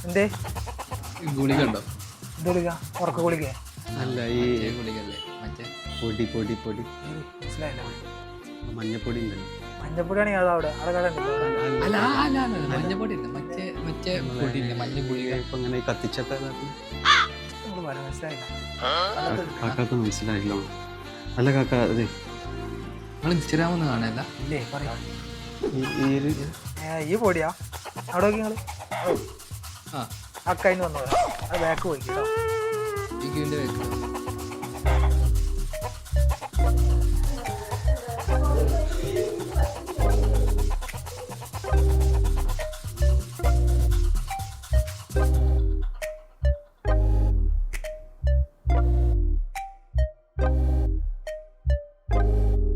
എന്തേ ഗുളിക ഉണ്ടോ? ഗുളിക ഉറക്ക ഗുളിക അല്ല ഈ ഗുളികല്ലേ മറ്റേ പൊടി പൊടി പൊടി മനസ്സിലായില്ല. മഞ്ഞപ്പൊടി ഉണ്ടല്ലോ. മഞ്ഞപ്പൊടിയാണെങ്കിൽ അത് അവിടെ അവിടെ കട അല്ല മഞ്ഞപ്പൊടി ഇല്ല, മറ്റേ മറ്റേ പൊടി ഇല്ല, മഞ്ഞ ഗുളിക. ഇപ്പൊ ഇങ്ങനെ കത്തിച്ചൊക്കെ മനസ്സിലായില്ല. കാക്കാക്ക് മനസ്സിലായില്ല. അല്ല കാക്ക അതെ നിങ്ങൾ ഇൻസ്റ്റാഗ്രാം ഒന്നും കാണാനല്ല? ഇല്ലേ പറയാ ഈ ഈ പൊടിയാ അവിടെ നോക്കി നിങ്ങള് ആ ആ കഴിഞ്ഞ് വന്നോളാം. അത് ബാക്ക് പോയി കേട്ടോ. ഈ വീണ്ടും വെക്കണം.